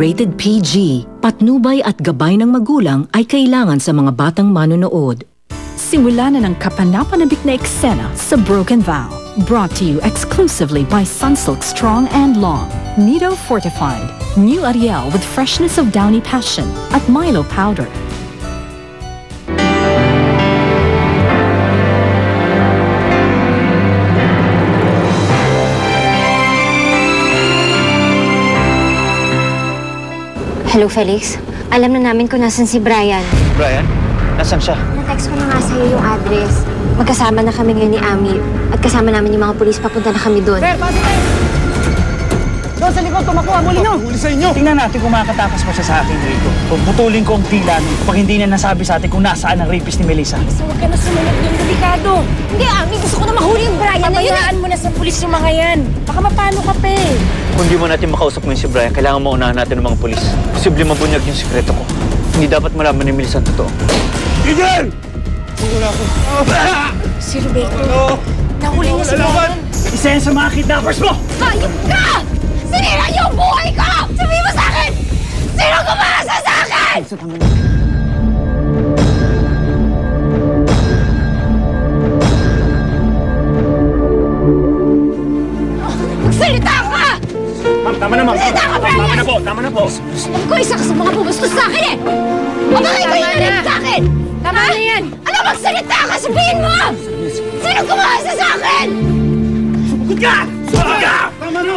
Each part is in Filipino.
Rated PG. Patnubay at gabay ng magulang ay kailangan sa mga batang manonood. Simula na ng kapanapanabik na eksena sa Broken Vow. Brought to you exclusively by Sunsilk Strong and Long. Nido Fortified. New Ariel with freshness of downy passion at Milo Powder. Hello, Felix. Alam na namin kung nasan si Brian. Brian? Nasaan siya? Na-text ko na nga sa'yo yung address. Magkasama na kami ngayon ni Ami. At kasama namin yung mga pulis. Papunta na kami doon. Sir, positive! Doon sa likod, tumakuha mo ninyo! Huli sa inyo! Tingnan natin kung makakatakas pa siya sa akin rito. Puputulin ko ang tila nun pag hindi na nasabi sa atin kung nasaan ang rapist ni Melissa. So, huwag ka na sumunod yung delikado. Hindi, Ami. Gusto ko na mahuli yung Brian na yun. Pabayaan mo na sa pulis yung mga yan. Baka mapano ka pa eh. Kung di mo natin makausap ngayon si Brian, kailangan maunahan natin ng mga pulis. Posible mabunyag yung sikreto ko. Hindi dapat malaman ni Melissa ang totoo. Miguel! Wala ako. Si Roberto, nahuli niya si Brian. Isa yan sa mga kidnappers mo! Hayop ka! Sinira niyo ang buhay ko! Sabihin mo sa akin! Sino gumasa sa akin? Magsalita ka! Ma'am, tama na, ma'am. Salita ka, Brian! Tama na po, tama na po. Alam ko isa ka sa mga bumustos sa akin eh! O bakit kayo nalit sa akin? Tama na yan! Ano magsalita ka? Sabihin mo! Sino gumasa sa akin? Sugod ka! Sugod ka! Tama na!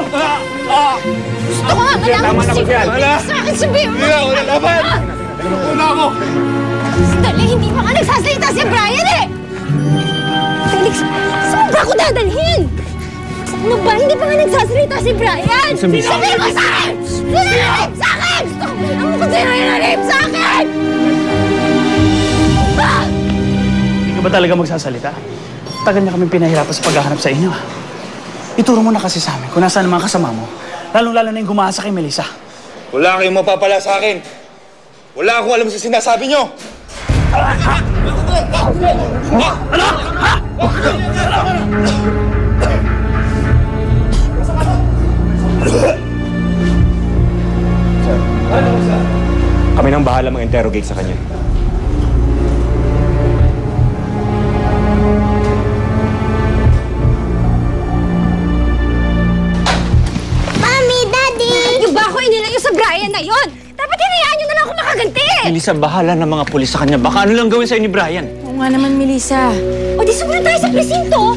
Gusto ko nga malaman kung sino gumasa sa akin. Sabihin mo! Hindi ako lalaban! Una ako! Dali, hindi pa nga nagsasalita si Brian eh! Felix, saan ba ako dadalhin? Ano ba? Hindi pa nga nagsasalita si Brian! Sabihin mo sa akin! Sino nanalip sa akin? Gusto ko malaman kung sino nanalip sa akin! Ah! Hindi ka ba talaga magsasalita? Tagal niya kami pinahirapan sa paghahanap sa inyo. Ituro mo na kasi sa amin kung nasaan ang mga kasama mo. Lalong-lalo na yung gumasa kay Melissa. Wala kayong mapapala sa akin. Wala akong alam sa sinasabi nyo. Ano? Ha? Kami nang bahala mag-interrogate sa kanya. Mami, Daddy! Yung ba ako inilayo sa Brian na yon? Dapat hinayaan nyo na lang ako makaganti eh! Melissa, bahala ng mga pulis sa kanya. Baka ano lang gawin sa'yo ni Brian. Oo nga naman, Melissa. O di sumunod tayo sa presinto!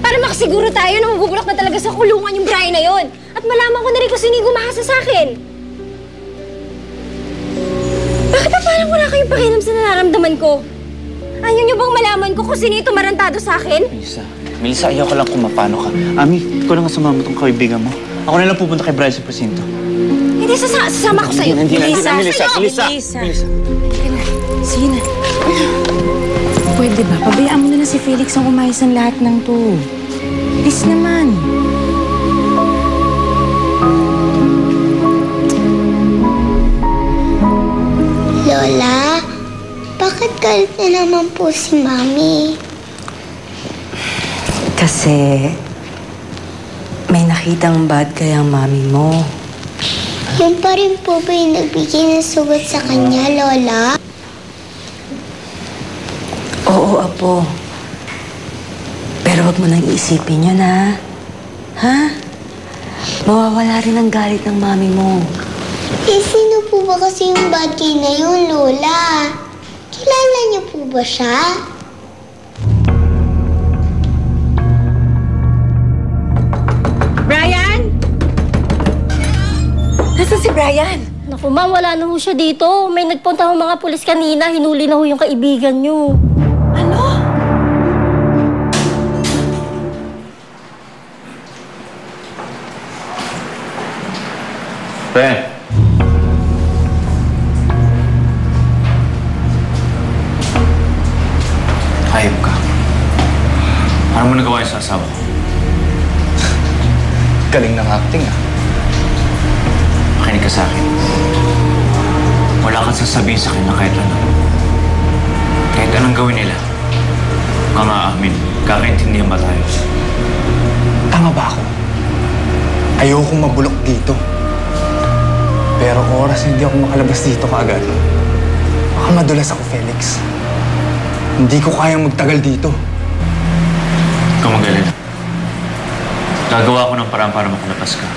Para makasiguro tayo na mabubulok na talaga sa kulungan yung Brian na yon. At malaman ko na rin kung sino yung gumasa sa akin. Bakit na parang wala kayong pakialam sa nararamdaman ko? Ayaw niyo bang malaman ko kung sino yung tumarantado sa akin? Melissa, ayaw ka lang kung mapano ka. Ami, ikaw lang ang sumama tong kaibigan mo. Ako na lang pupunta kay Brian sa presinto. Hindi, sasama ko sa'yo. Hindi na, Melissa. Sige na. Pwede ba? Pabayaan mo na si Felix ang umayos ng lahat ng to. Please naman. Lola, bakit galit na naman po si Mami? Kasi may nakitang bad kaya ang mami mo. Yung pa rin po ba yung nagbigay ng sugat sa kanya, Lola? Oo, Apo. Pero wag mo nang iisipin yun, ha? Ha? Mawawala rin ang galit ng mami mo. Eh, sino po ba kasi yung bad guy na yun, Lola? Kilala niyo po ba siya? Brian! Nasaan si Brian? Naku, ma'am, wala na ho siya dito. May nagpunta ho mga pulis kanina. Hinuli na ho yung kaibigan niyo. Ano? Brian. Hayop ka. Paano mo nagawa yung sa asawa ko? Galing ng acting, ah. Makinig ka sa akin. Wala kang sasabihin sa akin na kahit ano. Kahit anong gawin nila. Huwag kang aamin. Kakaintindihan ba tayo? Tama ba ako? Ayokong mabulok dito. Pero oras hindi ako makalabas dito kaagad, baka madulas ako, Felix. Hindi ko kayang magtagal dito. Ikaw mag-alala. Gagawa ko ng paraan para makalabas ka.